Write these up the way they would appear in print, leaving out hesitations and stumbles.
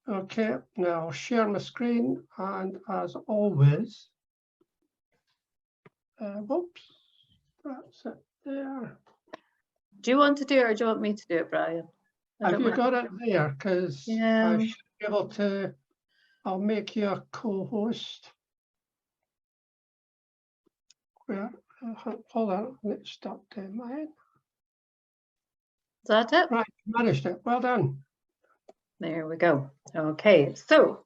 Okay, now I'll share my screen, and as always, whoops, that's it there. Do you want to do it or do you want me to do it, Brian? Have you got it there? Because Yeah. I should be able to, I'll make you a co-host. Where, hold on, let's stop doing mine. Is that it? Right, managed it, well done. There we go. Okay, so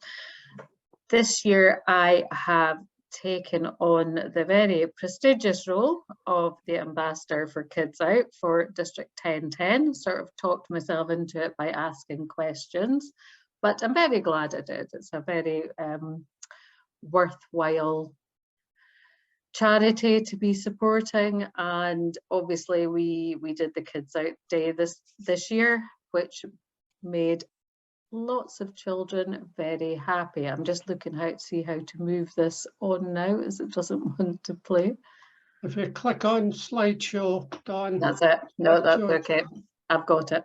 this year I have taken on the very prestigious role of the ambassador for Kids Out for District 1010. Sort of talked myself into it by asking questions, but I'm very glad I did. It's a very worthwhile charity to be supporting, and obviously we did the Kids Out Day this year, which made lots of children very happy. I'm just looking how to see how to move this on now, as it doesn't want to play. If you click on slideshow, Dawn. That's it. No, that's okay. I've got it.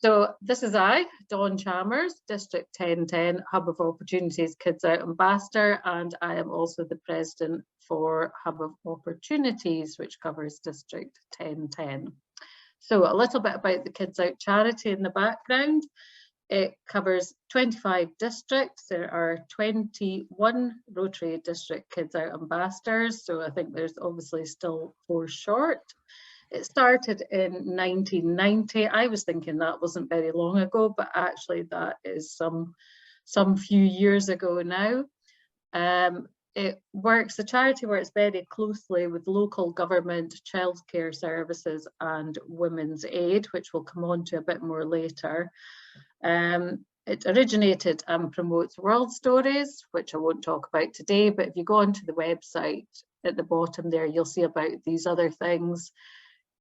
So this is Dawn Chalmers, District 1010 Hub of Opportunities Kids Out Ambassador, and I am also the president for Hub of Opportunities, which covers District 1010. So a little bit about the Kids Out charity in the background. It covers 25 districts. There are 21 Rotary District Kids Out ambassadors, so I think there's obviously still 4 short. It started in 1990. I was thinking that wasn't very long ago, but actually that is some few years ago now. The charity works very closely with local government, childcare services and women's aid, which we'll come on to a bit more later. It originated and promotes world stories, which I won't talk about today, but if you go onto the website at the bottom there, you'll see about these other things.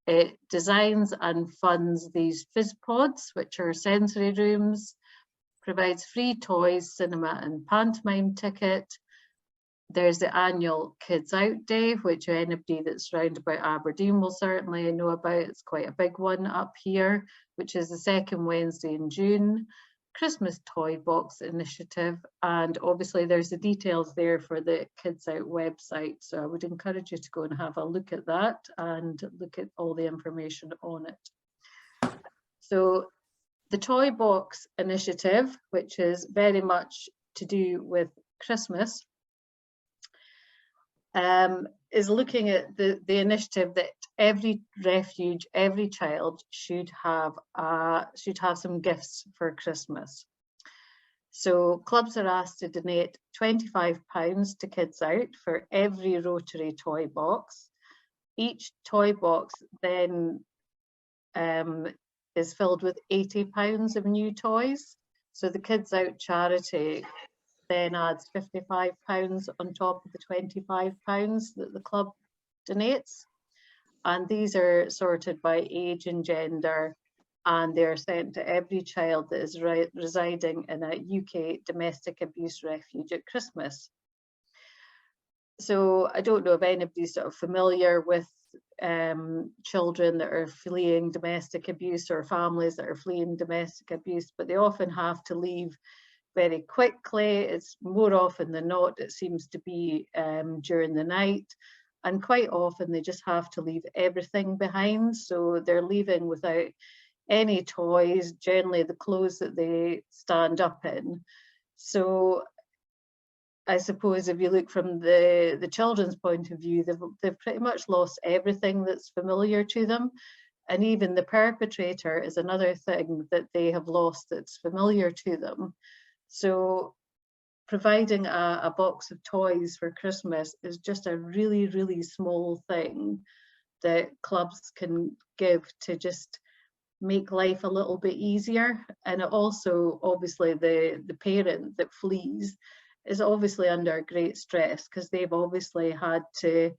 It designs and funds these FizzPods, which are sensory rooms, provides free toys, cinema and pantomime ticket. There's the annual Kids Out Day, which anybody that's round about Aberdeen will certainly know about. It's quite a big one up here, which is the second Wednesday in June. Christmas Toy Box Initiative, and obviously there's the details there for the Kids Out website, so I would encourage you to go and have a look at that and look at all the information on it. So the Toy Box Initiative, which is very much to do with Christmas, is looking at the initiative that every refuge, every child should have some gifts for Christmas. So clubs are asked to donate £25 to Kids Out for every Rotary toy box. Each toy box then is filled with £80 of new toys. So the Kids Out charity then adds £55 on top of the £25 that the club donates. And these are sorted by age and gender, and they're sent to every child that is residing in a UK domestic abuse refuge at Christmas. So I don't know if anybody's sort of familiar with children that are fleeing domestic abuse or families that are fleeing domestic abuse, but they often have to leave very quickly. It's more often than not, it seems to be during the night, and quite often they just have to leave everything behind. So they're leaving without any toys, generally the clothes that they stand up in. So I suppose if you look from the children's point of view, they've pretty much lost everything that's familiar to them. And even the perpetrator is another thing that they have lost that's familiar to them. So providing a box of toys for Christmas is just a really, really small thing that clubs can give to just make life a little bit easier. And it also, obviously, the parent that flees is obviously under great stress because they've obviously had to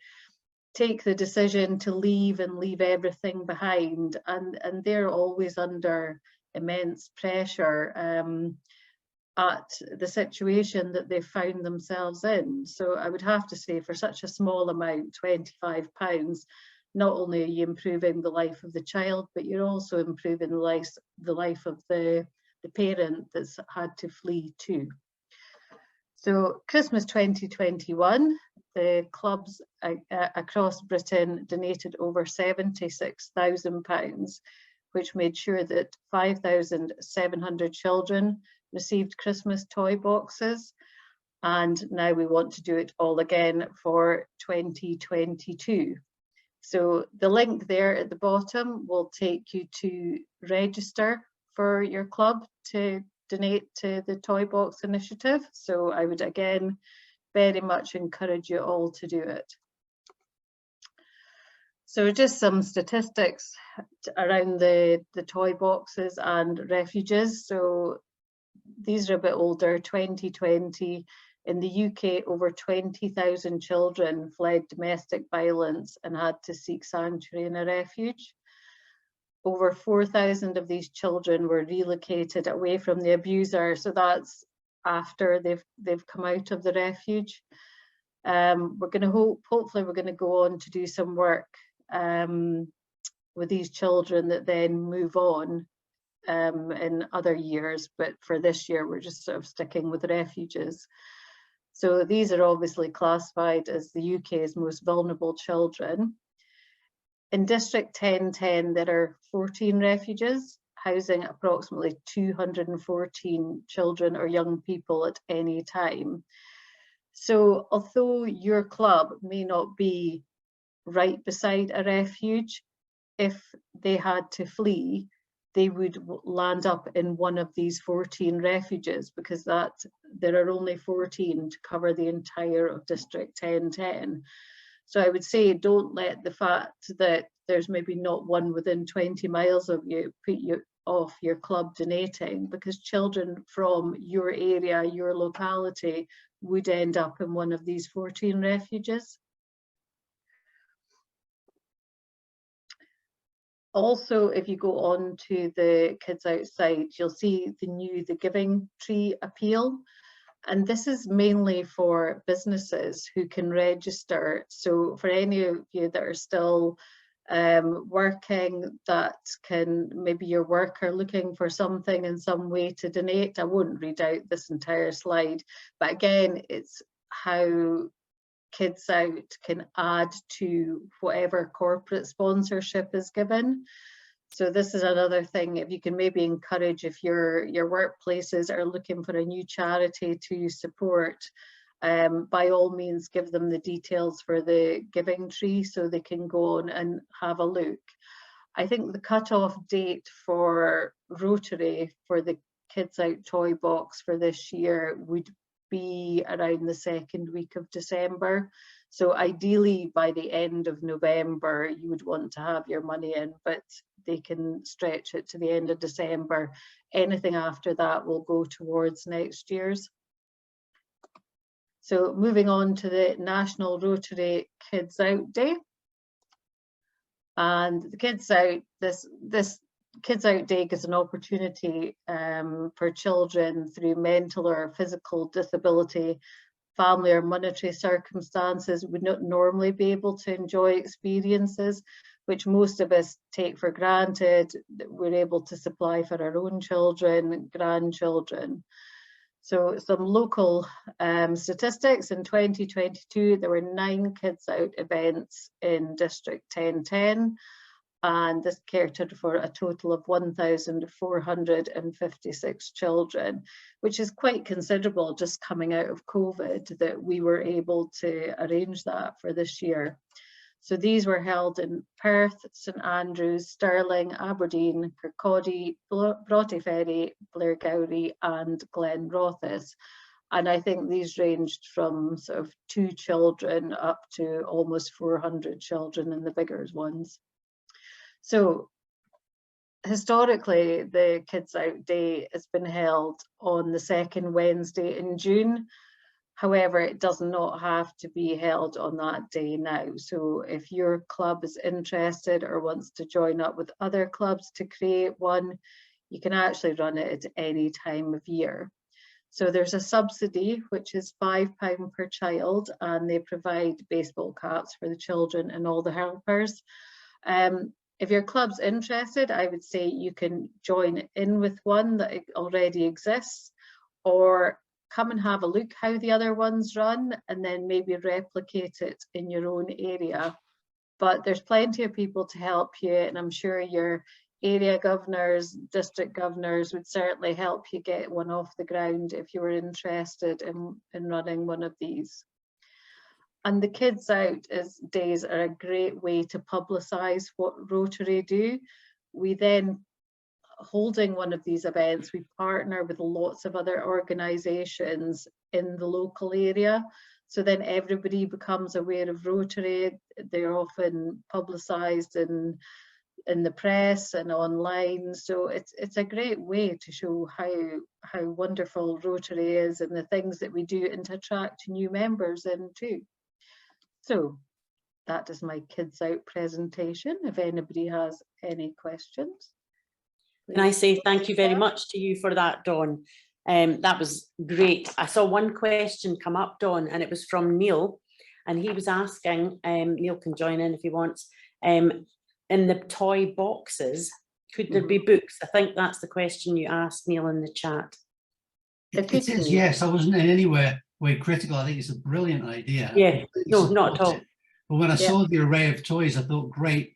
take the decision to leave and leave everything behind, and they're always under immense pressure at the situation that they've found themselves in. So I would have to say, for such a small amount, £25, not only are you improving the life of the child, but you're also improving the life of the the parent that's had to flee to. So Christmas 2021, the clubs across Britain donated over £76,000, which made sure that 5,700 children received Christmas toy boxes. And now we want to do it all again for 2022. So the link there at the bottom will take you to register for your club to donate to the Toy Box Initiative. So I would again very much encourage you all to do it. So just some statistics around the toy boxes and refuges. So these are a bit older, 2020. In the UK, over 20,000 children fled domestic violence and had to seek sanctuary in a refuge. Over 4,000 of these children were relocated away from the abuser. So that's after they've come out of the refuge. We're going to hopefully we're going to go on to do some work with these children that then move on in other years. But for this year, we're just sort of sticking with refuges. So these are obviously classified as the UK's most vulnerable children. In District 1010, there are 14 refuges, housing approximately 214 children or young people at any time. So although your club may not be right beside a refuge, if they had to flee, they would land up in one of these 14 refuges, because there are only 14 to cover the entire of District 1010. So I would say don't let the fact that there's maybe not one within 20 miles of you put you off your club donating, because children from your area, your locality, would end up in one of these 14 refuges. Also, if you go on to the Kids Outside, you'll see the Giving Tree appeal. And this is mainly for businesses who can register. So for any of you that are still working, that can, maybe your worker looking for something in some way to donate. I won't read out this entire slide, but again, it's how Kids Out can add to whatever corporate sponsorship is given. So this is another thing, if you can maybe encourage, if your workplaces are looking for a new charity to support, by all means give them the details for the Giving Tree so they can go on and have a look. I think the cut-off date for Rotary for the Kids Out toy box for this year would be around the second week of December. So ideally by the end of November you would want to have your money in, but they can stretch it to the end of December. Anything after that will go towards next year's. So moving on to the National Rotary Kids Out Day. And the Kids Out, this Kids Out Day gives an opportunity for children through mental or physical disability, family or monetary circumstances would not normally be able to enjoy experiences which most of us take for granted, that we're able to supply for our own children, grandchildren. So some local statistics: in 2022 there were 9 Kids Out events in District 1010, and this catered for a total of 1,456 children, which is quite considerable just coming out of COVID, that we were able to arrange that for this year. So these were held in Perth, St Andrews, Stirling, Aberdeen, Kirkcaldy, Broughty Ferry, Blairgowrie and Glenrothes. And I think these ranged from sort of 2 children up to almost 400 children in the bigger ones. So historically, the Kids Out Day has been held on the second Wednesday in June. However, it does not have to be held on that day now. So if your club is interested or wants to join up with other clubs to create one, you can actually run it at any time of year. So there's a subsidy, which is £5 per child, and they provide baseball caps for the children and all the helpers. If your club's interested, I would say you can join in with one that already exists, or come and have a look how the other ones run, and then maybe replicate it in your own area. But there's plenty of people to help you, and I'm sure your area governors, district governors would certainly help you get one off the ground if you were interested in running one of these. And the Kids Out days are a great way to publicise what Rotary do. We then, holding one of these events, we partner with lots of other organisations in the local area. So then everybody becomes aware of Rotary. They're often publicised in the press and online. So it's a great way to show how wonderful Rotary is and the things that we do, and to attract new members in too. So that is my Kids Out presentation. If anybody has any questions. Can I say thank you very much to you for that, Dawn? That was great. I saw one question come up, Dawn, and it was from Neil, and he was asking, Neil can join in if he wants, in the toy boxes, could there be books? I think that's the question you asked, Neil, in the chat. It is, yes. I wasn't in any way critical. I think it's a brilliant idea. Yeah, no, not at all. But when I saw the array of toys, I thought, great,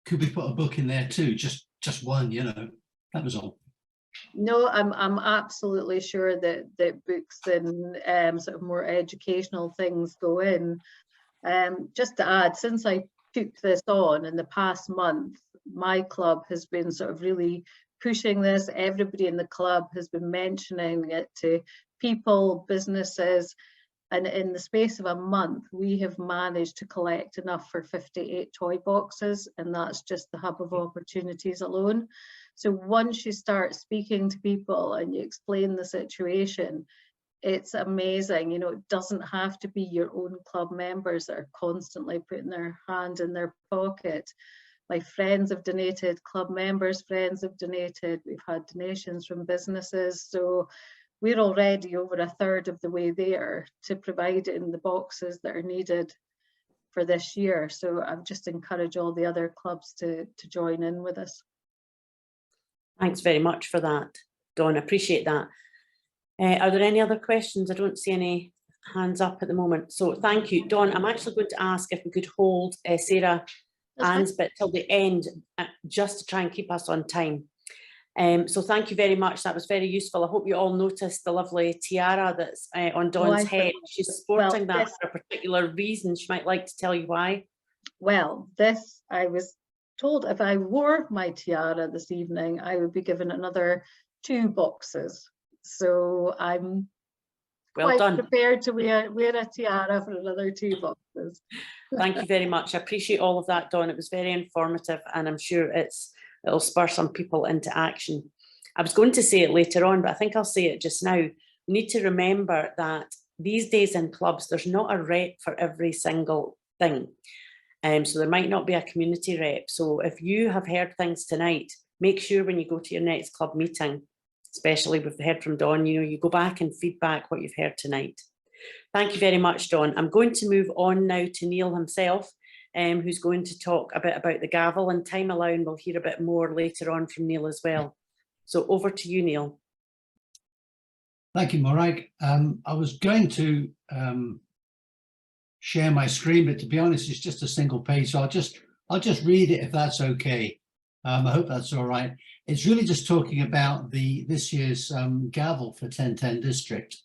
could we put a book in there too? Just one, you know, that was all. No, I'm absolutely sure that books and sort of more educational things go in. Just to add, since I took this on in the past month, my club has been sort of really pushing this. Everybody in the club has been mentioning it to people, businesses, and in the space of a month, we have managed to collect enough for 58 toy boxes, and that's just the Hub of Opportunities alone. So once you start speaking to people and you explain the situation, it's amazing. You know, it doesn't have to be your own club members that are constantly putting their hand in their pocket. My friends have donated, club members' friends have donated, we've had donations from businesses. So we're already over a third of the way there to provide in the boxes that are needed for this year. So I've just encouraged all the other clubs to join in with us. Thanks very much for that, Dawn. I appreciate that. Are there any other questions? I don't see any hands up at the moment. So thank you, Dawn. I'm actually going to ask if we could hold Sarah Ann's bit till the end, just to try and keep us on time. So thank you very much. That was very useful. I hope you all noticed the lovely tiara that's on Dawn's head. She's sporting that for a particular reason. She might like to tell you why. Well, I was told if I wore my tiara this evening, I would be given another 2 boxes. So I'm quite prepared to wear a tiara for another 2 boxes. Thank you very much. I appreciate all of that, Dawn. It was very informative, and I'm sure it'll spur some people into action. I was going to say it later on, but I think I'll say it just now. We need to remember that these days in clubs, there's not a rep for every single thing. So there might not be a community rep. So if you have heard things tonight, make sure when you go to your next club meeting, especially we've heard from Dawn, you know, you go back and feedback what you've heard tonight. Thank you very much, Dawn. I'm going to move on now to Neil himself, who's going to talk a bit about the gavel, and time allowing, we'll hear a bit more later on from Neil as well. So over to you, Neil. Thank you, Morag. I was going to share my screen, but to be honest, it's just a single page, so I'll just read it if that's okay. I hope that's all right. It's really just talking about this year's gavel for 1010 district.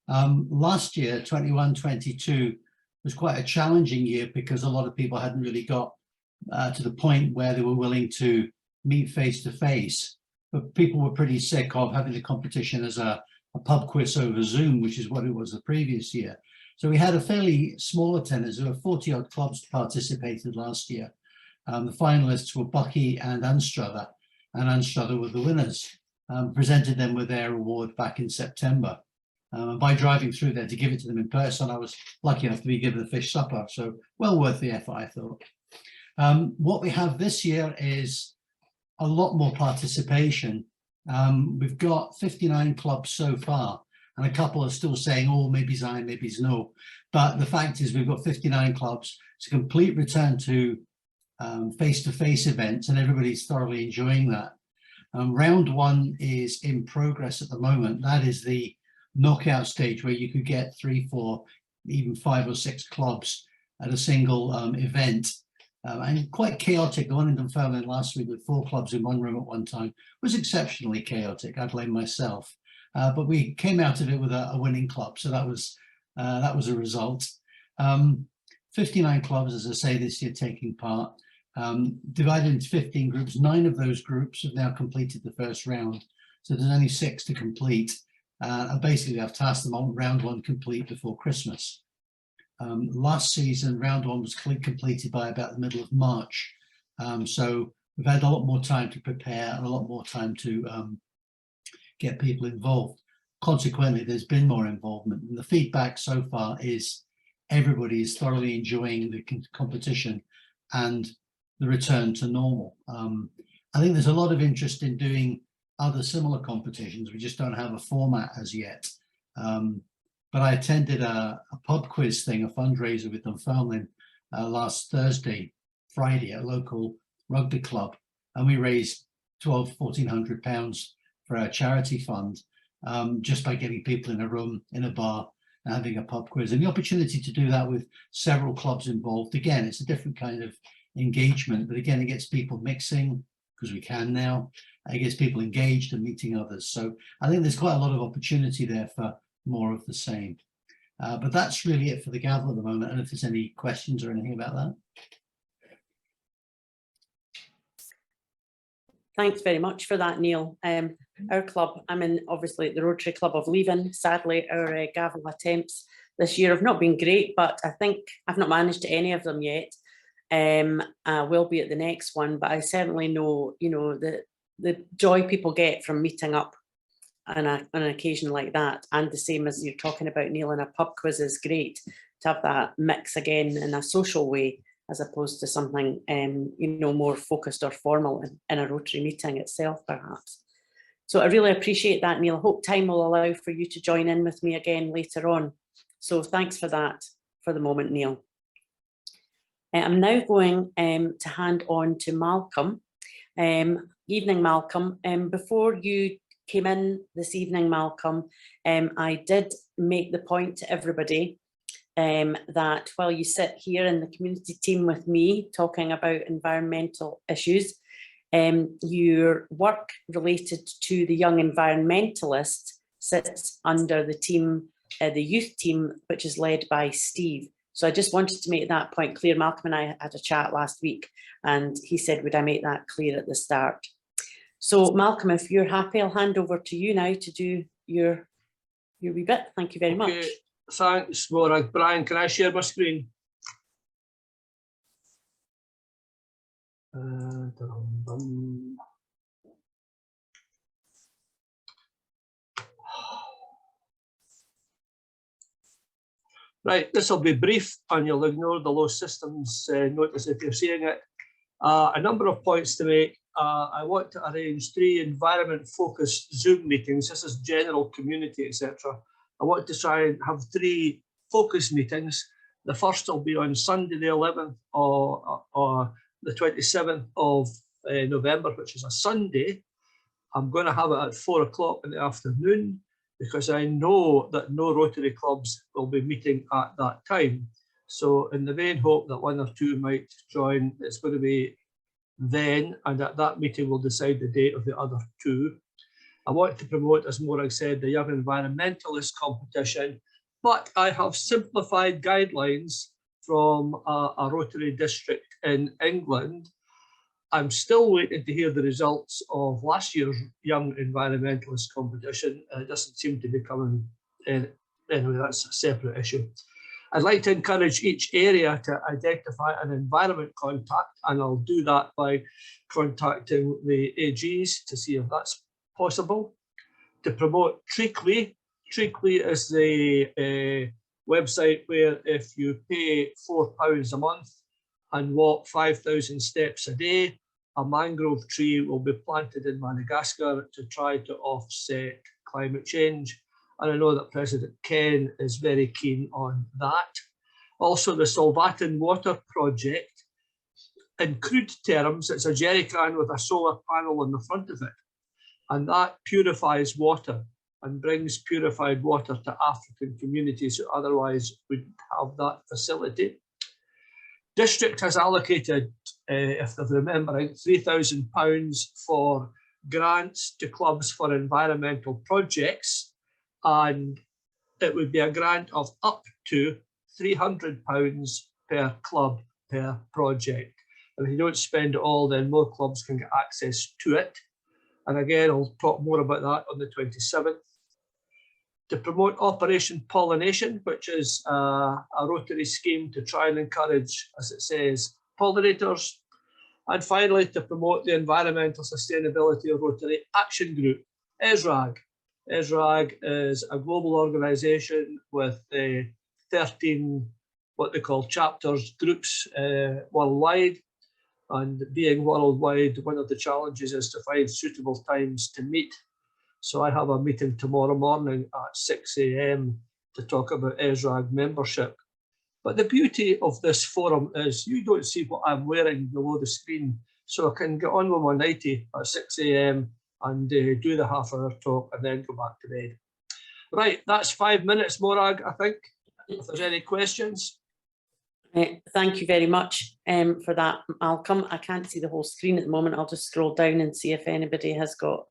Last year, 21-22, was quite a challenging year because a lot of people hadn't really got to the point where they were willing to meet face to face. But people were pretty sick of having the competition as a pub quiz over Zoom, which is what it was the previous year. So we had a fairly small attendance. There were 40 odd clubs participated last year. The finalists were Bucky and Anstruther, and Anstruther were the winners. Presented them with their award back in September. And by driving through there to give it to them in person, I was lucky enough to be given a fish supper. So well worth the effort, I thought. What we have this year is a lot more participation. We've got 59 clubs so far, and a couple are still saying, oh, maybe Zion, maybe no. But the fact is we've got 59 clubs. It's a complete return to face-to-face events, and everybody's thoroughly enjoying that. Round one is in progress at the moment. That is the knockout stage where you could get 3, 4, even 5 or 6 clubs at a single event. And quite chaotic. The one in Dunfermline last week with 4 clubs in one room at one time was exceptionally chaotic. I blame myself. But we came out of it with a winning club. So that was a result. 59 clubs, as I say, this year taking part. Divided into 15 groups. 9 of those groups have now completed the first round. So there's only 6 to complete. And basically I've tasked them on round 1 complete before Christmas. Last season, round 1 was completed by about the middle of March. So we've had a lot more time to prepare and a lot more time to get people involved. Consequently, there's been more involvement. And the feedback so far is everybody is thoroughly enjoying the competition and the return to normal. I think there's a lot of interest in doing other similar competitions. We just don't have a format as yet. But I attended a pub quiz thing, a fundraiser with Dunfermline last Friday at a local rugby club. And we raised £1,400 for our charity fund just by getting people in a room, in a bar, and having a pub quiz. And the opportunity to do that with several clubs involved. Again, it's a different kind of engagement, but again, it gets people mixing because we can now. It gets people engaged and meeting others. So I think there's quite a lot of opportunity there for more of the same. But that's really it for the gavel at the moment. And if there's any questions or anything about that. Thanks very much for that, Neil. Our club, I'm in obviously the Rotary Club of Leven. Sadly, our gavel attempts this year have not been great, but I think I've not managed to any of them yet. I will be at the next one, but I certainly know, you know, the joy people get from meeting up on an occasion like that, and the same as you're talking about, Neil, in a pub quiz is great to have that mix again in a social way, as opposed to something you know, more focused or formal in a Rotary meeting itself, perhaps. So I really appreciate that, Neil. I hope time will allow for you to join in with me again later on. So thanks for that for the moment, Neil. I'm now going to hand on to Malcolm. Evening, Malcolm. Before you came in this evening, Malcolm, I did make the point to everybody that while you sit here in the community team with me talking about environmental issues, your work related to the young environmentalists sits under the team, the youth team, which is led by Steve. So I just wanted to make that point clear. Malcolm and I had a chat last week and he said, would I make that clear at the start? So Malcolm, if you're happy, I'll hand over to you now to do your wee bit. Thank you very much. Thanks, Maura. Brian, can I share my screen? Right, this will be brief and you'll ignore the low systems notice if you're seeing it. A number of points to make. I want to arrange 3 environment-focused Zoom meetings. This is general community, etc. I want to try and have 3 focus meetings. The first will be on Sunday the 11th or the 27th of November, which is a Sunday. I'm going to have it at 4 o'clock in the afternoon because I know that no Rotary clubs will be meeting at that time. So in the vain hope that 1 or 2 might join, it's going to be then, and at that meeting we'll decide the date of the other 2. I want to promote, as Morag said, the Young Environmentalist competition, but I have simplified guidelines from a Rotary district in England. I'm still waiting to hear the results of last year's Young Environmentalist competition. It doesn't seem to be coming in. Anyway, that's a separate issue. I'd like to encourage each area to identify an environment contact, and I'll do that by contacting the AGs to see if that's possible. To promote Treacly. Treacly is the website where if you pay £4 a month and walk 5,000 steps a day, a mangrove tree will be planted in Madagascar to try to offset climate change. And I know that President Ken is very keen on that. Also, the Solvatin Water Project in crude terms, it's a jerry can with a solar panel on the front of it. And that purifies water and brings purified water to African communities who otherwise wouldn't have that facility. District has allocated, if they're remembering, £3,000 for grants to clubs for environmental projects, and it would be a grant of up to £300 per club per project. And if you don't spend it all, then more clubs can get access to it. And again, I'll talk more about that on the 27th. To promote Operation Pollination, which is a Rotary scheme to try and encourage, as it says, pollinators. And finally, to promote the Environmental Sustainability of Rotary Action Group, ESRAG. ESRAG is a global organisation with 13 what they call chapters, groups worldwide. And being worldwide, one of the challenges is to find suitable times to meet. So I have a meeting tomorrow morning at 6 AM to talk about ESRAG membership. But the beauty of this forum is you don't see what I'm wearing below the screen. So I can get on with my nightie at 6 AM and do the half-hour talk and then go back to bed. Right, that's 5 minutes, Morag, I think. If there's any questions. Thank you very much for that, Malcolm. I can't see the whole screen at the moment. I'll just scroll down and see if anybody has got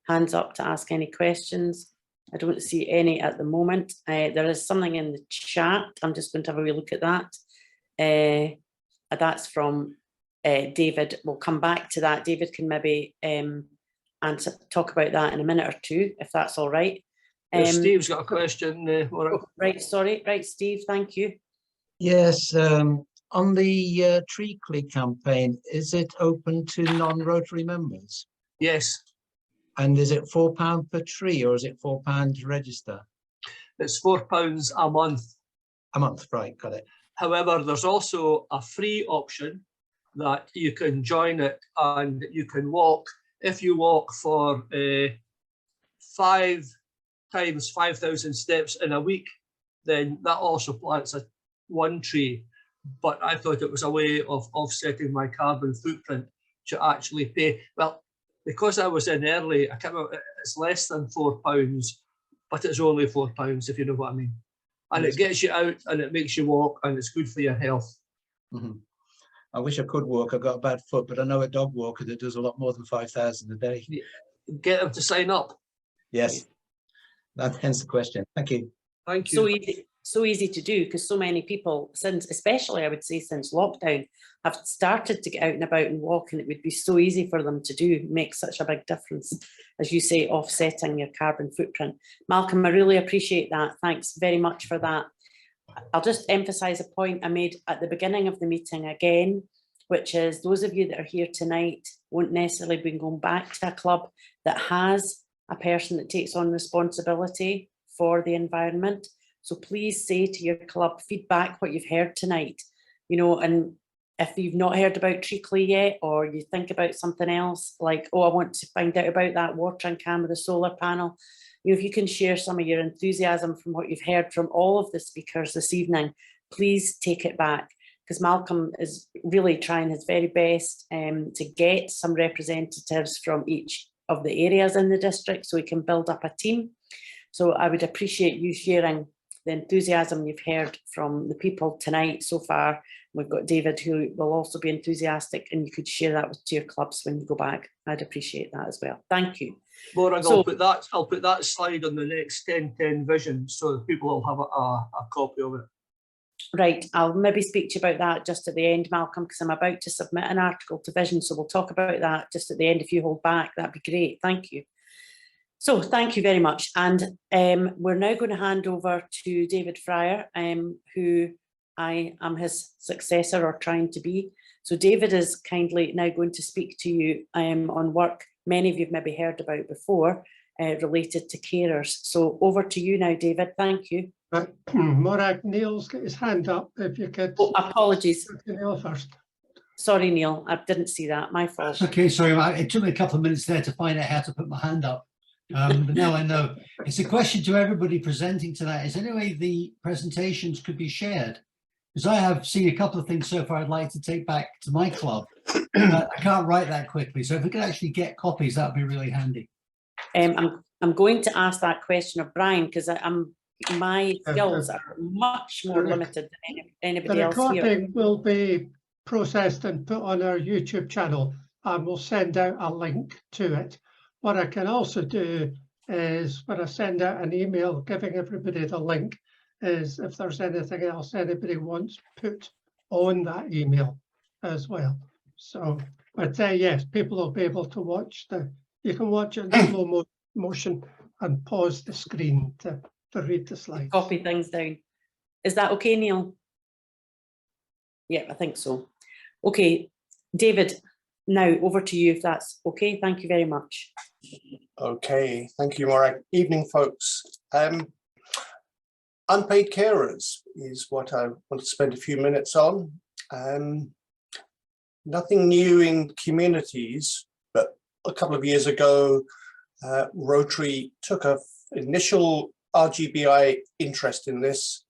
hands up to ask any questions. I don't see any at the moment. There is something in the chat. I'm just going to have a wee look at that. That's from David. We'll come back to that. David can maybe answer, talk about that in a minute or two, if that's all right. Steve's got a question. Right, sorry. Right, Steve, thank you. Yes, on the Tree Clear campaign, is it open to non-Rotary members? Yes. And is it £4 per tree or is it £4 to register? It's £4 a month. A month, right, got it. However, there's also a free option that you can join it and you can walk. If you walk for 5 times 5,000 steps in a week, then that also plants one tree. But I thought it was a way of offsetting my carbon footprint to actually pay. Well, because I was in early, I came out, it's less than £4, but it's only £4, if you know what I mean. And it gets you out and it makes you walk and it's good for your health. Mm-hmm. I wish I could walk. I've got a bad foot, but I know a dog walker that does a lot more than 5,000 a day. Get them to sign up. Yes, that hence the question. Thank you. Thank you. So easy to do, because so many people, since, especially I would say since lockdown, have started to get out and about and walk, and it would be so easy for them to do, make such a big difference, as you say, offsetting your carbon footprint. Malcolm, I really appreciate that. Thanks very much for that. I'll just emphasise a point I made at the beginning of the meeting again, which is those of you that are here tonight won't necessarily be going back to a club that has a person that takes on responsibility for the environment. So please say to your club, feedback what you've heard tonight, you know, and if you've not heard about Treacley yet, or you think about something else, like, oh, I want to find out about that watering can with a solar panel, you know, if you can share some of your enthusiasm from what you've heard from all of the speakers this evening, please take it back, because Malcolm is really trying his very best to get some representatives from each of the areas in the district so we can build up a team. So I would appreciate you sharing the enthusiasm you've heard from the people tonight so far. We've got David, who will also be enthusiastic, and you could share that with your clubs when you go back. I'd appreciate that as well. Thank you. Morag, I'll put that slide on the next 1010 vision so that people will have a copy of it. Right, I'll maybe speak to you about that just at the end, Malcolm, because I'm about to submit an article to Vision, so we'll talk about that just at the end. If you hold back, that'd be great. Thank you. So thank you very much. And we're now going to hand over to David Fryer, who I am his successor, or trying to be. So David is kindly now going to speak to you on work many of you have maybe heard about before, related to carers. So over to you now, David. Thank you. Morag, Neil's got his hand up. If you could. Oh, apologies. Neil first. Sorry, Neil. I didn't see that. My fault. Okay, sorry. It took me a couple of minutes there to find out how to put my hand up. But now I know. It's a question to everybody presenting tonight. Is there any way the presentations could be shared? because I have seen a couple of things so far I'd like to take back to my club. I can't write that quickly, so if we could actually get copies, that would be really handy. I'm going to ask that question of Brian, because my Yeah, skills are much more limited than The anybody else here. recording will be processed and put on our YouTube channel, and we'll send out a link to it. What I can also do is, when I send out an email giving everybody the link, is if there's anything else anybody wants put on that email as well. So, but yes, people will be able to watch you can watch it in slow motion and pause the screen to read the slides. Copy things down. Is that okay, Neil? Yeah, I think so. Okay, David, now over to you if that's okay. Thank you very much. Okay, thank you, Maura. Evening, folks. Unpaid carers is what I want to spend a few minutes on. Nothing new in communities, but a couple of years ago, Rotary took an initial RGBI interest in this,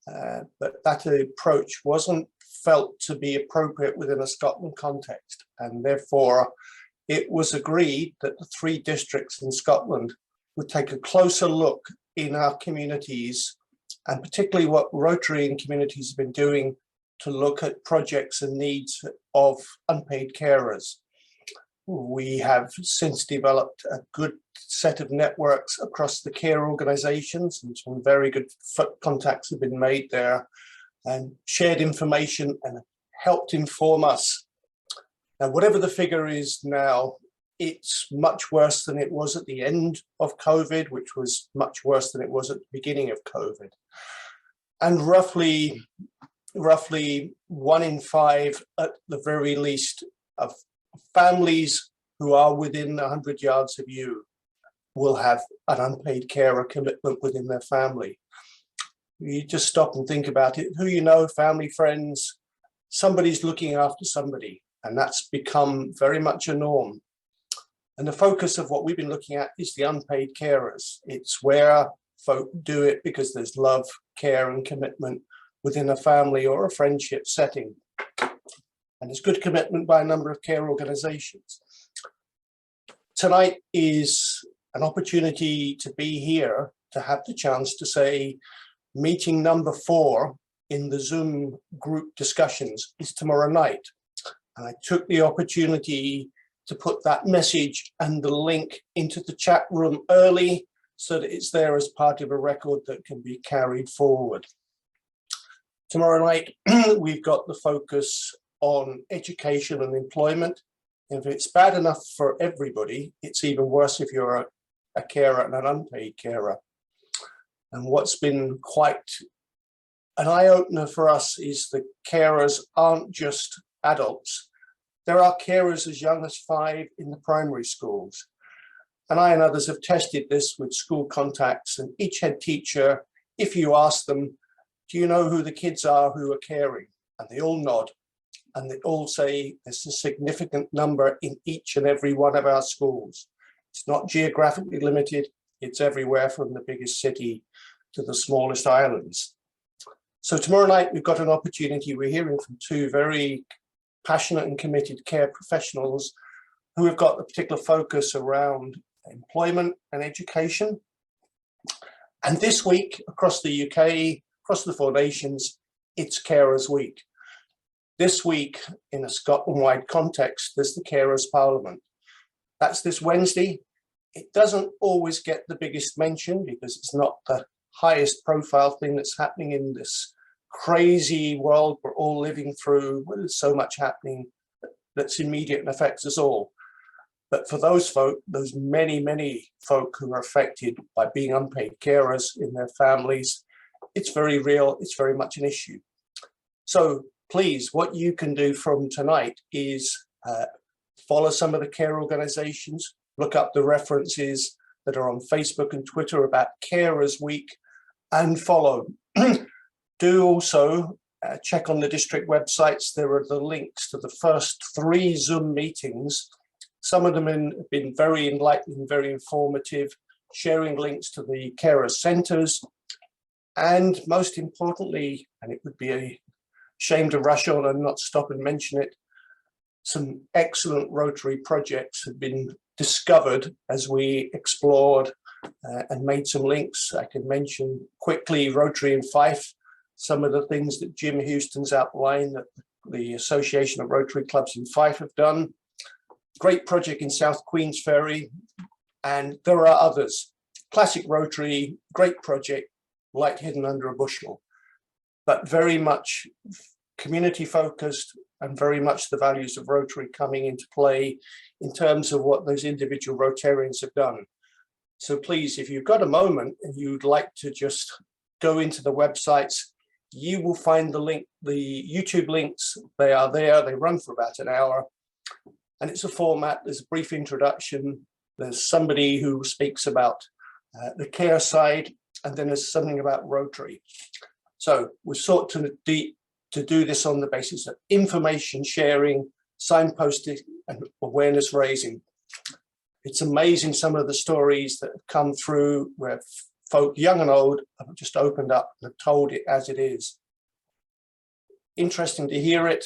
but that approach wasn't felt to be appropriate within a Scotland context, and therefore it was agreed that the 3 districts in Scotland would take a closer look in our communities, and particularly what Rotary and communities have been doing to look at projects and needs of unpaid carers. We have since developed a good set of networks across the care organisations, and some very good contacts have been made there and shared information and helped inform us. Now, whatever the figure is now, it's much worse than it was at the end of COVID, which was much worse than it was at the beginning of COVID. And roughly 1 in 5 at the very least of families who are within 100 yards of you will have an unpaid carer commitment within their family. You just stop and think about it. Who you know, family, friends, somebody's looking after somebody, and that's become very much a norm. And the focus of what we've been looking at is the unpaid carers. It's where folk do it because there's love, care, and commitment within a family or a friendship setting. And there's good commitment by a number of care organisations. Tonight is an opportunity to be here, to have the chance to say, meeting number 4 in the Zoom group discussions is tomorrow night. And I took the opportunity to put that message and the link into the chat room early so that it's there as part of a record that can be carried forward. Tomorrow night, we've got the focus on education and employment. If it's bad enough for everybody, it's even worse if you're a carer and an unpaid carer. And what's been quite an eye-opener for us is the carers aren't just adults. There are carers as young as 5 in the primary schools. And I and others have tested this with school contacts, and each head teacher, if you ask them, do you know who the kids are who are caring? And they all nod, and they all say there's a significant number in each and every one of our schools. It's not geographically limited, it's everywhere from the biggest city to the smallest islands. So tomorrow night, we've got an opportunity. We're hearing from 2 very passionate and committed care professionals who have got a particular focus around employment and education. And this week, across the UK, across the 4 nations, it's Carers Week. This week, in a Scotland-wide context, there's the Carers Parliament. That's this Wednesday. It doesn't always get the biggest mention because it's not the highest profile thing that's happening in this crazy world we're all living through. There's so much happening that's immediate and affects us all. But for those folk, those many, many folk who are affected by being unpaid carers in their families, it's very real, it's very much an issue. So please, what you can do from tonight is follow some of the care organisations, look up the references that are on Facebook and Twitter about Carers Week, and follow. Do also check on the district websites. There are the links to the first 3 Zoom meetings. Some of them have been very enlightening, very informative, sharing links to the carer centres. And most importantly, and it would be shame to rush on and not stop and mention it. Some excellent Rotary projects have been discovered as we explored and made some links. I can mention quickly Rotary in Fife, some of the things that Jim Houston's outlined that the Association of Rotary Clubs in Fife have done. Great project in South Queensferry, and there are others. Classic Rotary, great project, light hidden under a bushel, but very much community focused and very much the values of Rotary coming into play in terms of what those individual Rotarians have done. So please, if you've got a moment and you'd like to just go into the websites, you will find the link, the YouTube links. They are there, they run for about an hour. And it's a format, there's a brief introduction, there's somebody who speaks about the care side, and then there's something about Rotary. So we sought to do this on the basis of information sharing, signposting, and awareness raising. It's amazing some of the stories that have come through where folk, young and old, have just opened up and have told it as it is. Interesting to hear it,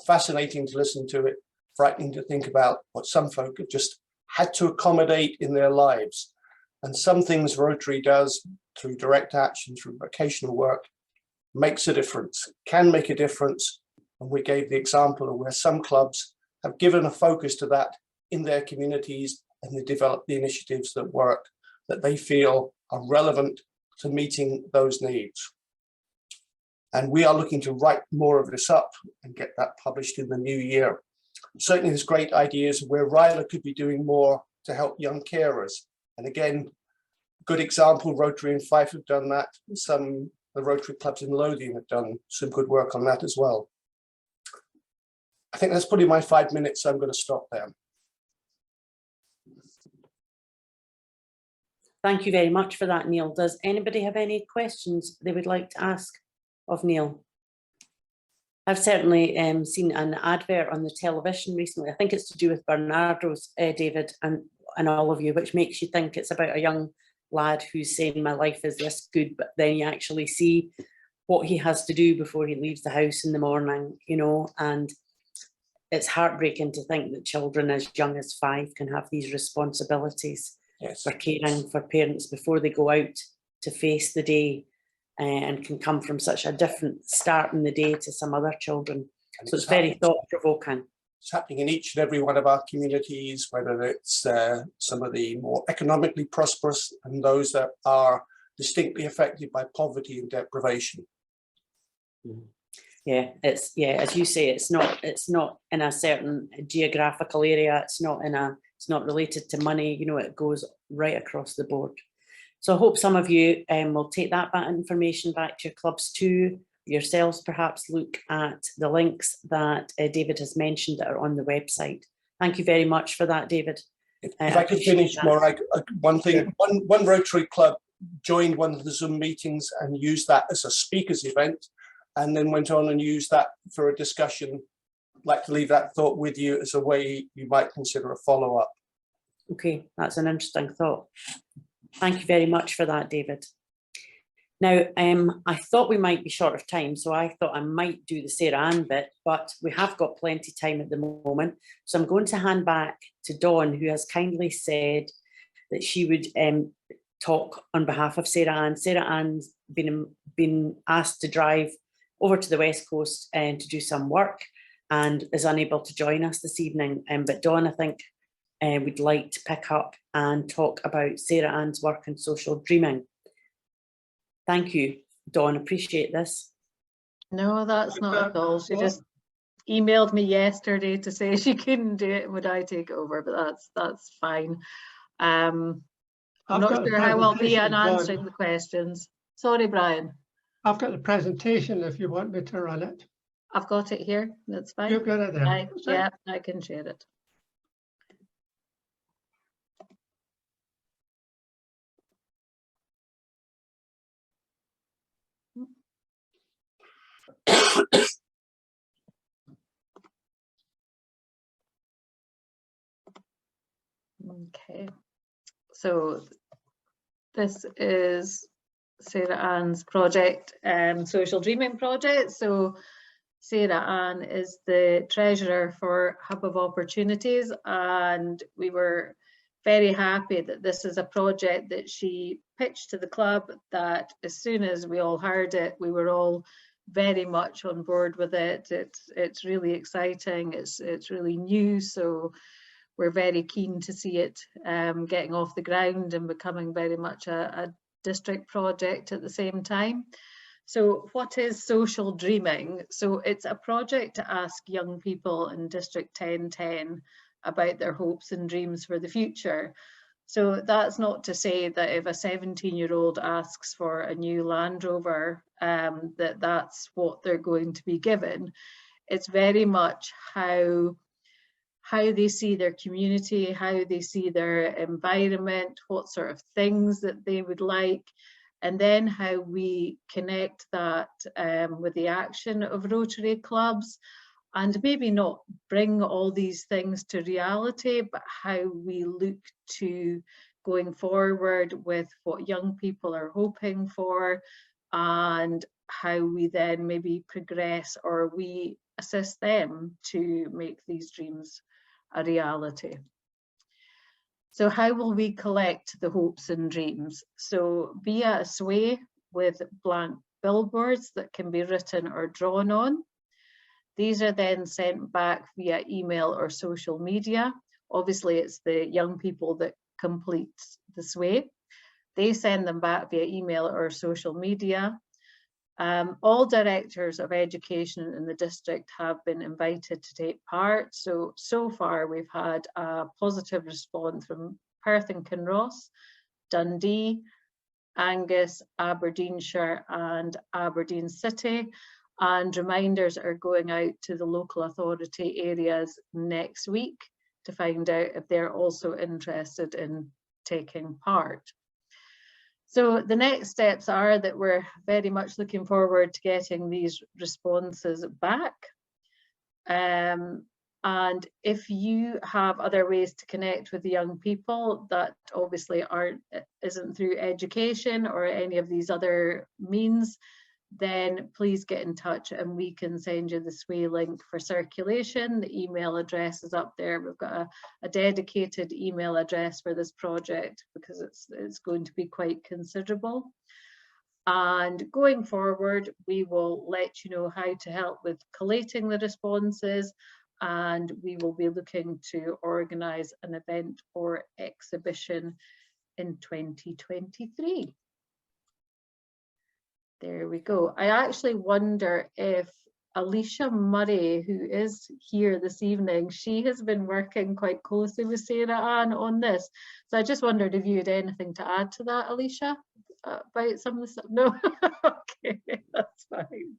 fascinating to listen to it, frightening to think about what some folk have just had to accommodate in their lives. And some things Rotary does through direct action, through vocational work, makes a difference, can make a difference. And we gave the example of where some clubs have given a focus to that in their communities, and they develop the initiatives that work, that they feel are relevant to meeting those needs. And we are looking to write more of this up and get that published in the new year. Certainly there's great ideas where Ryla could be doing more to help young carers. And again, good example, Rotary in Fife have done that. The Rotary clubs in Lothian have done some good work on that as well. I think that's probably my 5 minutes, so I'm going to stop there. Thank you very much for that, Neil. Does anybody have any questions they would like to ask of Neil? I've certainly seen an advert on the television recently. I think it's to do with Bernardo's, David, and all of you, which makes you think it's about a young lad who's saying my life is this good, but then you actually see what he has to do before he leaves the house in the morning, you know, and it's heartbreaking to think that children as young as 5 can have these responsibilities. Yes. For caring for parents before they go out to face the day, and can come from such a different start in the day to some other children. And so it's very thought-provoking. It's happening in each and every one of our communities, whether it's some of the more economically prosperous and those that are distinctly affected by poverty and deprivation. Yeah, as you say, it's not in a certain geographical area. It's not related to money. You know, it goes right across the board. So I hope some of you will take that information back to your clubs too. Yourselves perhaps look at the links that David has mentioned that are on the website. Thank you very much for that, David. If I could finish more, one thing, one Rotary club joined one of the Zoom meetings and used that as a speakers event, and then went on and used that for a discussion. I'd like to leave that thought with you as a way you might consider a follow-up. Okay, that's an interesting thought. Thank you very much for that, David. Now, I thought we might be short of time, so I thought I might do the Sarah Ann bit, but we have got plenty of time at the moment. So I'm going to hand back to Dawn, who has kindly said that she would talk on behalf of Sarah Ann. Sarah Ann's been asked to drive over to the West Coast and to do some work and is unable to join us this evening. But Dawn, I think, would like to pick up and talk about Sarah Ann's work in social dreaming. Thank you, Dawn, appreciate this. No, that's not at all. She just emailed me yesterday to say she couldn't do it. Would I take over? But that's fine. I'm not sure how I'll be in answering the questions. Sorry, Brian. I've got the presentation if you want me to run it. I've got it here. That's fine. You've got it there. Yeah, I can share it. Okay, so this is Sarah Ann's project, social dreaming project. So Sarah Ann is the treasurer for Hub of Opportunities, and we were very happy that this is a project that she pitched to the club, that as soon as we all heard it, we were all very much on board with it. It's really exciting, it's really new, so we're very keen to see it getting off the ground and becoming very much a district project at the same time. So what is social dreaming? So it's a project to ask young people in District 1010 about their hopes and dreams for the future. So that's not to say that if a 17-year-old asks for a new Land Rover, that's what they're going to be given. It's very much how they see their community, how they see their environment, what sort of things that they would like, and then how we connect that with the action of Rotary clubs, and maybe not bring all these things to reality, but how we look to going forward with what young people are hoping for, and how we then maybe progress or we assist them to make these dreams a reality. So how will we collect the hopes and dreams? So via a sway with blank billboards that can be written or drawn on. These are then sent back via email or social media. Obviously, it's the young people that complete the sway. They send them back via email or social media. All directors of education in the district have been invited to take part. So far we've had a positive response from Perth and Kinross, Dundee, Angus, Aberdeenshire and Aberdeen City. And reminders are going out to the local authority areas next week to find out if they're also interested in taking part. So the next steps are that we're very much looking forward to getting these responses back. And if you have other ways to connect with the young people that obviously isn't through education or any of these other means, then please get in touch and we can send you the sway link for circulation. The email address is up there. We've got a dedicated email address for this project because it's going to be quite considerable. And going forward, we will let you know how to help with collating the responses, and we will be looking to organise an event or exhibition in 2023. There we go. I actually wonder if Alicia Murray, who is here this evening, she has been working quite closely with Sarah Ann on this. So I just wondered if you had anything to add to that, Alicia, about some of the stuff. No, okay, that's fine.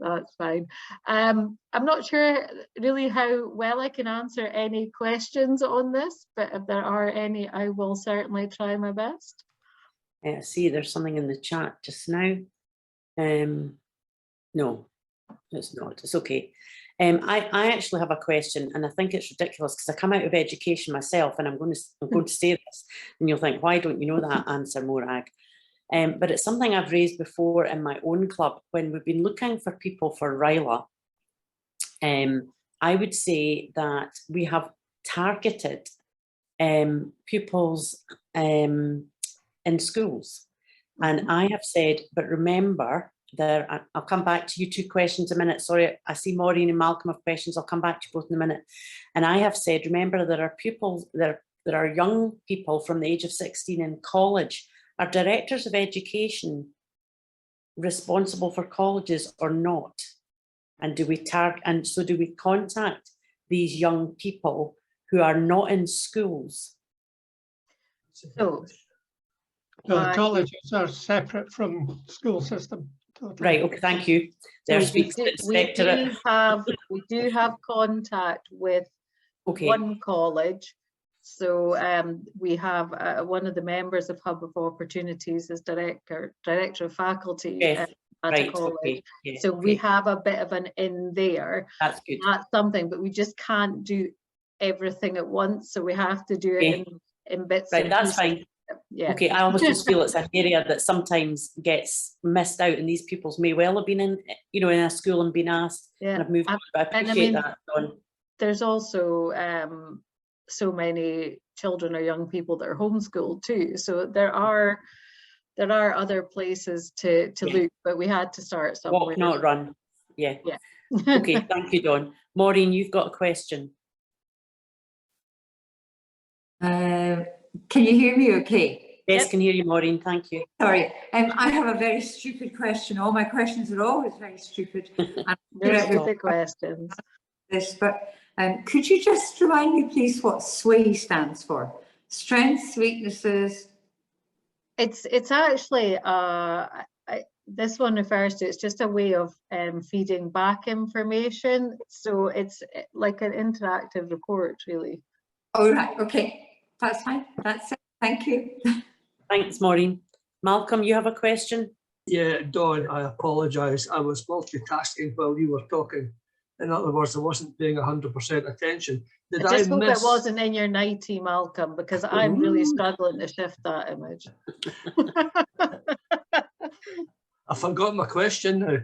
That's fine. I'm not sure really how well I can answer any questions on this, but if there are any, I will certainly try my best. See, there's something in the chat just now. No, it's not. It's okay. I actually have a question, and I think it's ridiculous because I come out of education myself, and I'm going to say this, and you'll think, why don't you know that answer, Morag? But it's something I've raised before in my own club when we've been looking for people for RILA. I would say that we have targeted pupils in schools. And I have said, but remember, I'll come back to you 2 questions a minute. Sorry, I see Maureen and Malcolm have questions. I'll come back to you both in a minute. And I have said, remember, there are pupils, there are young people from the age of 16 in college. Are directors of education responsible for colleges or not? And do we do we contact these young people who are not in schools? So The colleges are separate from school system. Totally. Right, okay, thank you. There speaks the inspectorate. We do have contact with one college. So we have one of the members of Hub of Opportunities is director of faculty at a college. Okay, yeah, so we have a bit of an in there. That's good. That's something, but we just can't do everything at once. So we have to do it in bits. Right, that's fine. Yeah. Okay, I almost just feel it's an area that sometimes gets missed out, and these pupils may well have been in, you know, in a school and been asked and have moved on, but I appreciate that, Dawn. There's also so many children or young people that are homeschooled too. So there are other places to look, but we had to start somewhere. Walk, not run. Yeah. Yeah. Okay, thank you, Dawn. Maureen, you've got a question. Can you hear me okay? Yes, can hear you, Maureen, thank you. Sorry, I have a very stupid question. All my questions are always very stupid. They're stupid questions. But could you just remind me, please, what SWAY stands for? Strengths, weaknesses. It's actually this one refers to, it's just a way of feeding back information. So it's like an interactive report, really. All right, okay, that's fine. That's it. Thank you. Thanks, Maureen. Malcolm, you have a question? Yeah, Dawn, I apologise. I was multitasking while you were talking. In other words, I wasn't paying 100% attention. I just hope it wasn't in your nightie, Malcolm, because I'm really struggling to shift that image. I forgot my question now.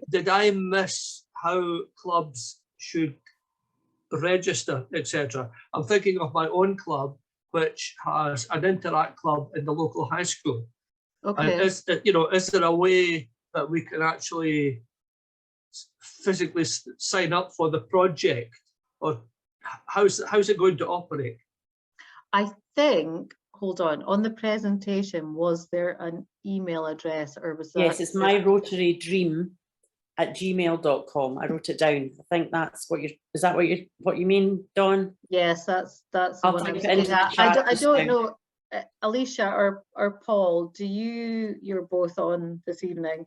Did I miss how clubs should register, etc.? I'm thinking of my own club, which has an interact club in the local high school. Okay. And is there a way that we can actually physically sign up for the project, or how's it going to operate? I think, hold on the presentation, was there an email address, or was that? Yes, it's myrotarydream@gmail.com. I wrote it down. I think that's what is that what you mean, Dawn? Yes, that's I'll what I'm type it into looking the at. chat I just don't now. know, Alicia or Paul, you're both on this evening.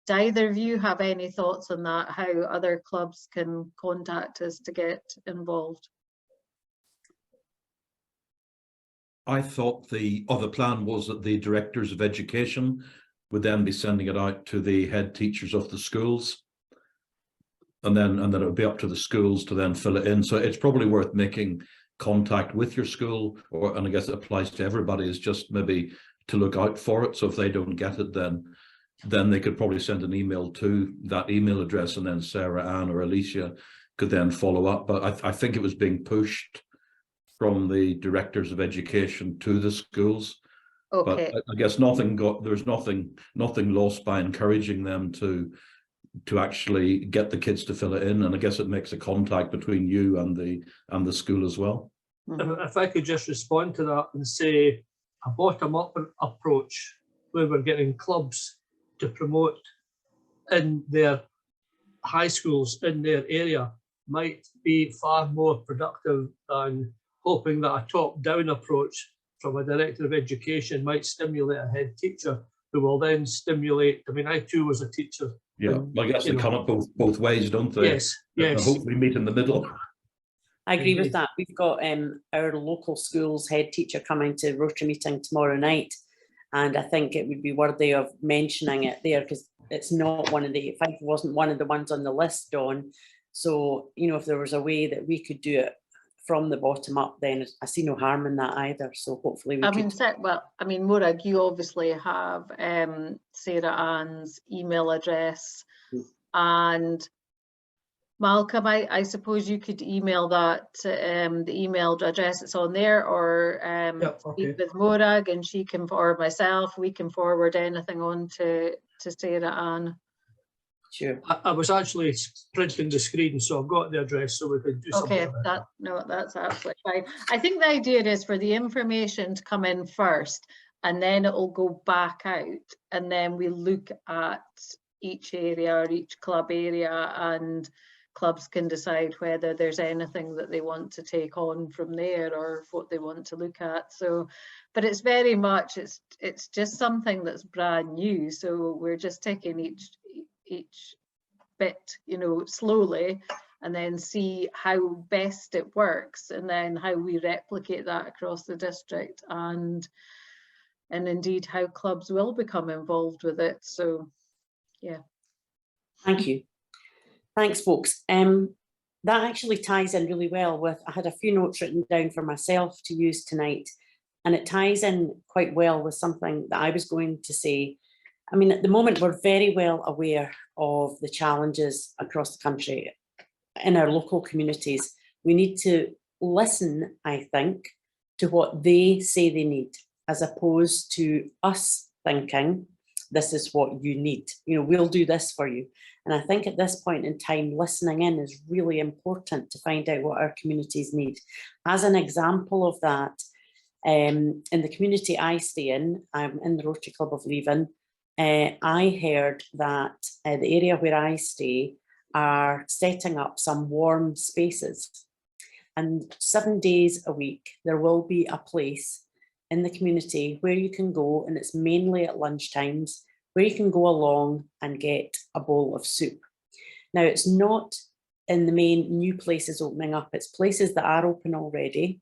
Do either of you have any thoughts on that, how other clubs can contact us to get involved? I thought the plan was that the directors of education would then be sending it out to the head teachers of the schools, and then it would be up to the schools to then fill it in. So it's probably worth making contact with your school, and I guess it applies to everybody, is just maybe to look out for it. So if they don't get it, then they could probably send an email to that email address, and then Sarah Ann or Alicia could then follow up. But I think it was being pushed from the directors of education to the schools. Okay. But I guess there's nothing lost by encouraging them to actually get the kids to fill it in, and I guess it makes a contact between you and the school as well. If I could just respond to that and say a bottom-up approach where we're getting clubs to promote in their high schools in their area might be far more productive than hoping that a top-down approach from a director of education might stimulate a head teacher, who will then stimulate. I mean, I too was a teacher. Yeah, I guess they come up both ways, don't they? Yes, yes. Hopefully meet in the middle. I agree with that. We've got our local school's head teacher coming to Rotary meeting tomorrow night, and I think it would be worthy of mentioning it there, because it's not one of the, in fact, it wasn't one of the ones on the list, Dawn. So, you know, if there was a way that we could do it from the bottom up, then I see no harm in that either. So hopefully we Morag, you obviously have Sarah Ann's email address, and Malcolm, I suppose you could email that, the email address that's on there, or speak with Morag, and she can, or myself, we can forward anything on to Sarah Ann. Sure. I was actually printing the screen, so I've got the address, so we could do something. Okay, that's absolutely fine. I think the idea is for the information to come in first, and then it will go back out, and then we look at each area or each club area, and clubs can decide whether there's anything that they want to take on from there or what they want to look at. So, but it's very much, it's just something that's brand new, so we're just taking each bit, you know, slowly, and then see how best it works, and then how we replicate that across the district, and indeed how clubs will become involved with it. So yeah. Thank you. Thanks, folks. That actually ties in really well with, I had a few notes written down for myself to use tonight, And it ties in quite well with something that I was going to say. I mean, at the moment, we're very well aware of the challenges across the country in our local communities. We need to listen, I think, to what they say they need, as opposed to us thinking, this is what you need. You know, we'll do this for you. And I think at this point in time, listening in is really important to find out what our communities need. As an example of that, in the community I stay in, I'm in the Rotary Club of Leven, I heard that the area where I stay are setting up some warm spaces. And 7 days a week, there will be a place in the community where you can go, and it's mainly at lunchtimes, where you can go along and get a bowl of soup. Now, it's not in the main new places opening up, it's places that are open already,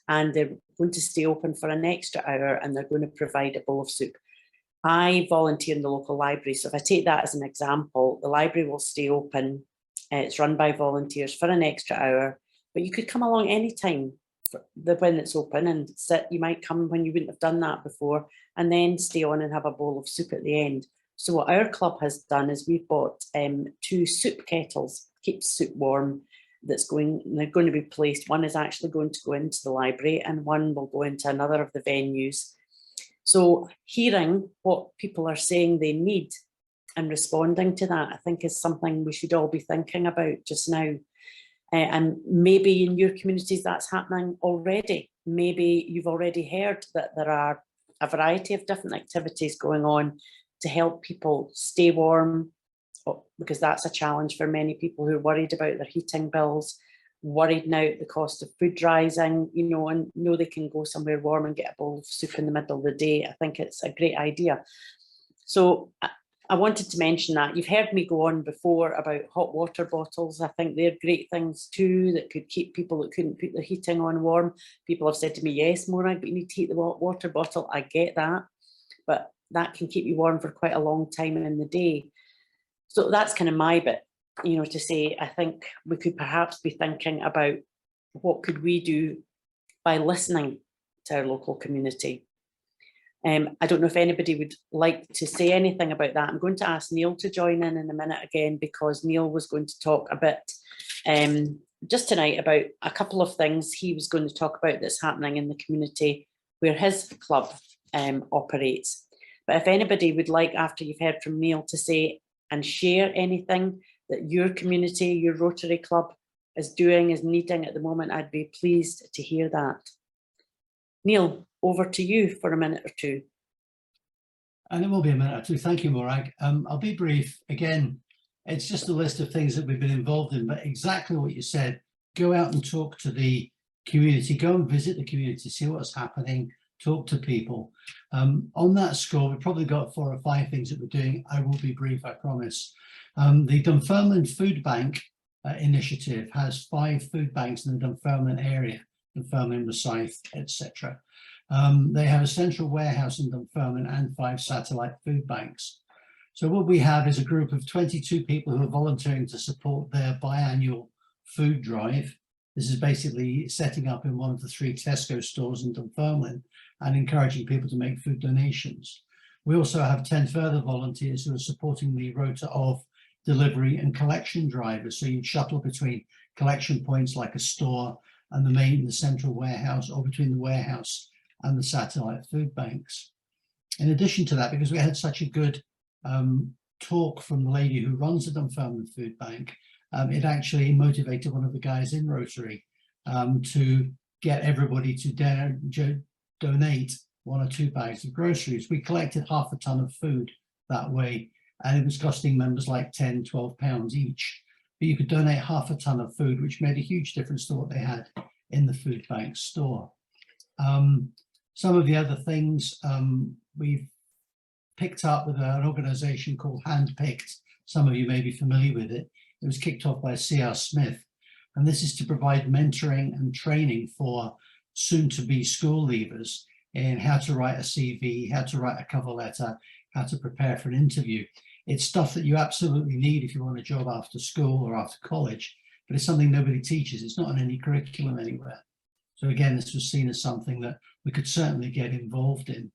and they're going to stay open for an extra hour, and they're going to provide a bowl of soup. I volunteer in the local library, so if I take that as an example, the library will stay open. It's run by volunteers for an extra hour, but you could come along anytime when it's open and sit. You might come when you wouldn't have done that before, and then stay on and have a bowl of soup at the end. So what our club has done is we've bought 2 soup kettles, keep soup warm, they're going to be placed. One is actually going to go into the library and one will go into another of the venues. So hearing what people are saying they need and responding to that, I think, is something we should all be thinking about just now. And maybe in your communities that's happening already. Maybe you've already heard that there are a variety of different activities going on to help people stay warm, because that's a challenge for many people who are worried about their heating bills, worried now the cost of food rising, you know, and know they can go somewhere warm and get a bowl of soup in the middle of the day. I think it's a great idea. So I wanted to mention that. You've heard me go on before about hot water bottles. I think they're great things too, that could keep people that couldn't put their heating on warm. People have said to me, yes, Morag, but you need to heat the water bottle. I get that, but that can keep you warm for quite a long time in the day. So that's kind of my bit, you know, to say, I think we could perhaps be thinking about what could we do by listening to our local community. I don't know if anybody would like to say anything about that. I'm going to ask Neil to join in a minute again, because Neil was going to talk a bit just tonight about a couple of things he was going to talk about that's happening in the community where his club operates. But if anybody would like, after you've heard from Neil, to say and share anything that your community, your Rotary Club is doing, is needing at the moment, I'd be pleased to hear that. Neil, over to you for a minute or two. And it will be a minute or two. Thank you, Morag. I'll be brief. Again, it's just a list of things that we've been involved in, but exactly what you said. Go out and talk to the community, go and visit the community, see what's happening, talk to people. On that score, we've probably got 4 or 5 things that we're doing. I will be brief, I promise. The Dunfermline Food Bank initiative has 5 food banks in the Dunfermline area, Dunfermline, Rosyth, etc. They have a central warehouse in Dunfermline and 5 satellite food banks. So what we have is a group of 22 people who are volunteering to support their biannual food drive. This is basically setting up in one of the 3 Tesco stores in Dunfermline and encouraging people to make food donations. We also have 10 further volunteers who are supporting the rota of delivery and collection drivers. So you'd shuttle between collection points like a store and the central warehouse, or between the warehouse and the satellite food banks. In addition to that, because we had such a good talk from the lady who runs the Dunfermline Food Bank, it actually motivated one of the guys in Rotary to get everybody to donate 1 or 2 bags of groceries. We collected half a ton of food that way, and it was costing members like £10, £12 each. But you could donate half a ton of food, which made a huge difference to what they had in the food bank store. Some of the other things we've picked up with an organisation called Handpicked. Some of you may be familiar with it. It was kicked off by C.R. Smith, and this is to provide mentoring and training for soon-to-be school leavers in how to write a CV, how to write a cover letter, how to prepare for an interview. It's stuff that you absolutely need if you want a job after school or after college, but it's something nobody teaches. It's not in any curriculum anywhere. So again, this was seen as something that we could certainly get involved in.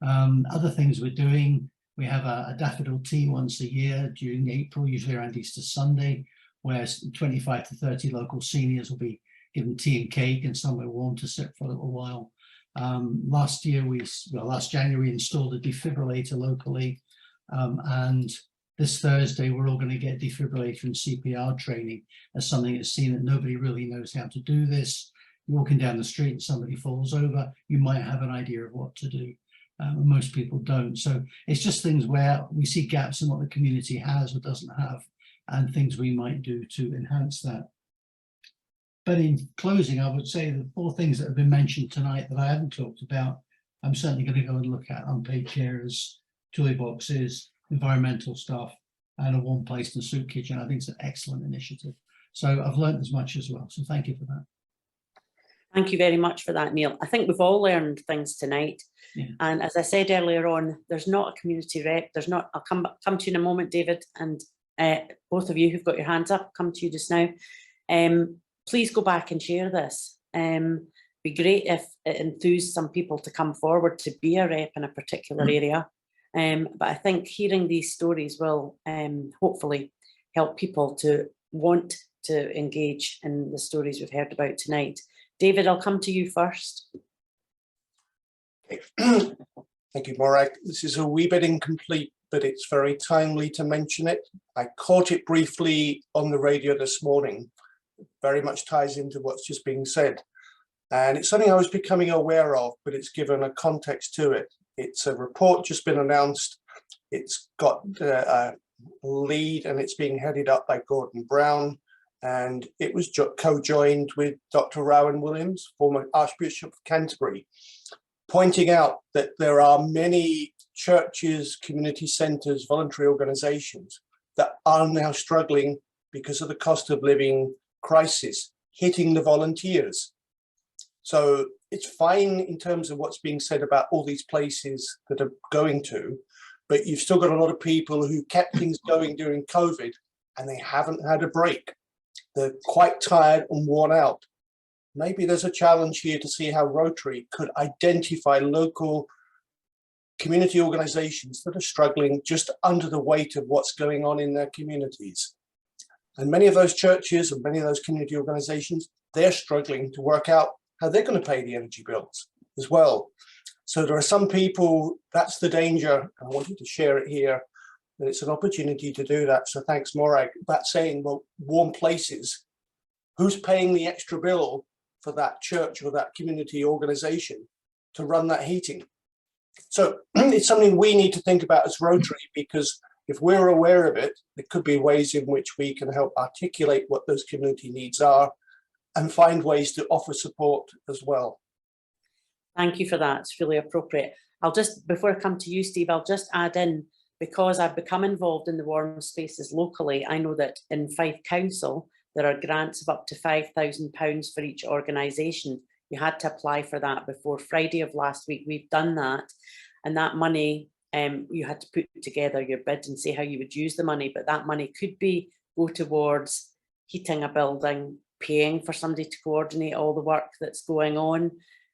Other things we're doing, we have a daffodil tea once a year during April, usually around Easter Sunday, where 25 to 30 local seniors will be given tea and cake and somewhere warm to sit for a little while. Last January, we installed a defibrillator locally, and this Thursday we're all going to get defibrillator and CPR training as something that's seen that nobody really knows how to do this. You're walking down the street and somebody falls over, you might have an idea of what to do. Most people don't. So it's just things where we see gaps in what the community has or doesn't have, and things we might do to enhance that. But in closing, I would say the 4 things that have been mentioned tonight that I haven't talked about, I'm certainly going to go and look at: unpaid carers, toolboxes, environmental stuff, and a warm place and soup kitchen. I think it's an excellent initiative. So I've learned as much as well. So thank you for that. Thank you very much for that, Neil. I think we've all learned things tonight. Yeah. And as I said earlier on, there's not a community rep. There's not. I'll come to you in a moment, David, and both of you who've got your hands up, come to you just now. Please go back and share this. Be great if it enthused some people to come forward to be a rep in a particular area. But I think hearing these stories will hopefully help people to want to engage in the stories we've heard about tonight. David, I'll come to you first. Thank you, Morag. This is a wee bit incomplete, but it's very timely to mention it. I caught it briefly on the radio this morning. It very much ties into what's just being said. And it's something I was becoming aware of, but it's given a context to it. It's a report just been announced. It's got a lead and it's being headed up by Gordon Brown. And it was co-joined with Dr. Rowan Williams, former Archbishop of Canterbury, pointing out that there are many churches, community centres, voluntary organisations that are now struggling because of the cost of living crisis hitting the volunteers. So it's fine in terms of what's being said about all these places that are going to, but you've still got a lot of people who kept things going during COVID and they haven't had a break. They're quite tired and worn out. Maybe there's a challenge here to see how Rotary could identify local community organisations that are struggling just under the weight of what's going on in their communities. And many of those churches and many of those community organisations, they're struggling to work out how they're going to pay the energy bills as well. So there are some people, that's the danger. I wanted to share it here, that it's an opportunity to do that. So thanks, Morag. That saying, well, warm places, who's paying the extra bill for that church or that community organisation to run that heating? So it's something we need to think about as Rotary, because if we're aware of it, there could be ways in which we can help articulate what those community needs are and find ways to offer support as well. Thank you for that. It's really appropriate. I'll just, before I come to you, Steve, I'll just add in, because I've become involved in the warm spaces locally, I know that in Fife Council, there are grants of up to £5,000 for each organisation. You had to apply for that before Friday of last week. We've done that. And that money, you had to put together your bid and say how you would use the money, but that money could go towards heating a building, paying for somebody to coordinate all the work that's going on.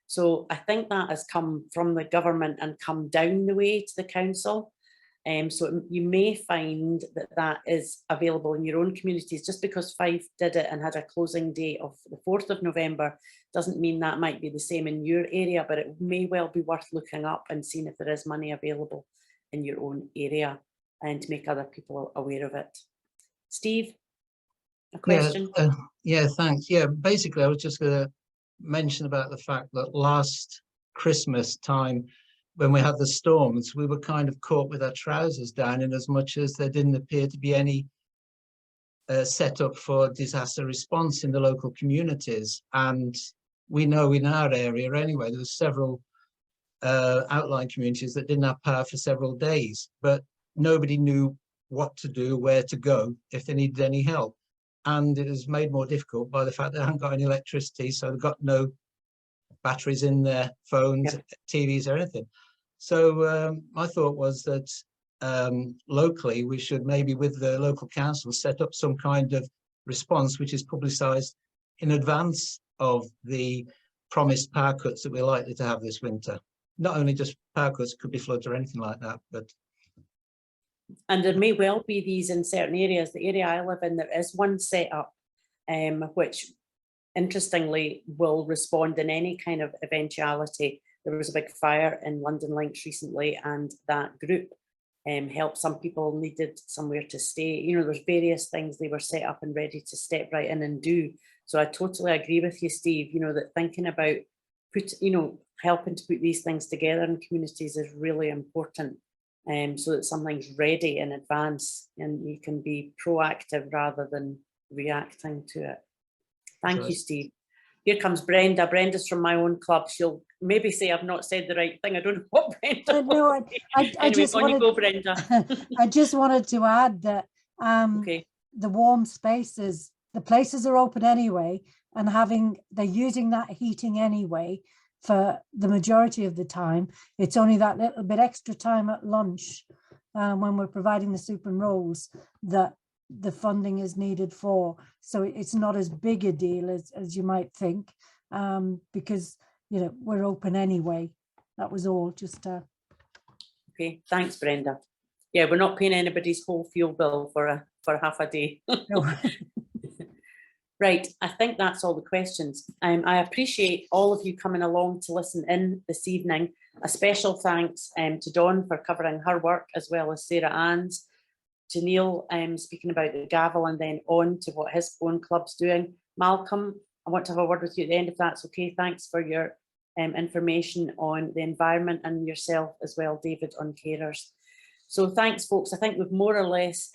So I think that has come from the government and come down the way to the council. So you may find that that is available in your own communities. Just because Fife did it and had a closing date of the 4th of November doesn't mean that might be the same in your area, but it may well be worth looking up and seeing if there is money available in your own area and to make other people aware of it. Steve, a question? Yeah, thanks. Yeah, basically I was just going to mention about the fact that last Christmas time, when we had the storms, we were kind of caught with our trousers down, in as much as there didn't appear to be any setup for disaster response in the local communities. And we know in our area anyway, there were several outlying communities that didn't have power for several days, but nobody knew what to do, where to go if they needed any help. And it was made more difficult by the fact they haven't got any electricity, so they've got no batteries in their phones, TVs or anything. So my thought was that locally we should maybe with the local council set up some kind of response which is publicised in advance of the promised power cuts that we're likely to have this winter. Not only just power cuts, could be floods or anything like that, but. And there may well be these in certain areas. The area I live in, there is one set up, which interestingly will respond in any kind of eventuality. There was a big fire in London Links recently, and that group helped some people needed somewhere to stay. You know, there's various things they were set up and ready to step right in and do. So I totally agree with you, Steve, you know, that thinking about helping to put these things together in communities is really important. So that something's ready in advance and you can be proactive rather than reacting to it. Thank you, Steve. Here comes Brenda. Brenda's from my own club. She'll maybe say I've not said the right thing. I don't know what Brenda. No, I anyway, just wanted, you go, Brenda. I just wanted to add that Okay. the warm spaces, the places are open anyway, and they're using that heating anyway for the majority of the time. It's only that little bit extra time at lunch when we're providing the soup and rolls that the funding is needed for. So it's not as big a deal as you might think, because, you know, we're open anyway. That was all. Just Okay, thanks, Brenda. Yeah, we're not paying anybody's whole fuel bill for half a day. no. Right, I think that's all the questions. I appreciate all of you coming along to listen in this evening. A special thanks to Dawn for covering her work, as well as Sarah Ann's, to Neil speaking about the gavel, and then on to what his own club's doing. Malcolm, I want to have a word with you at the end, if that's okay. Thanks for your information on the environment, and yourself as well, David, on carers. So thanks, folks. I think we've more or less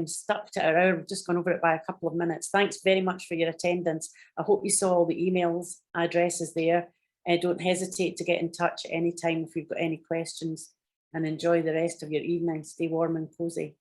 stuck to our hour. We've just gone over it by a couple of minutes. Thanks very much for your attendance. I hope you saw all the emails, addresses there. Don't hesitate to get in touch at any time if you've got any questions, and enjoy the rest of your evening. Stay warm and cozy.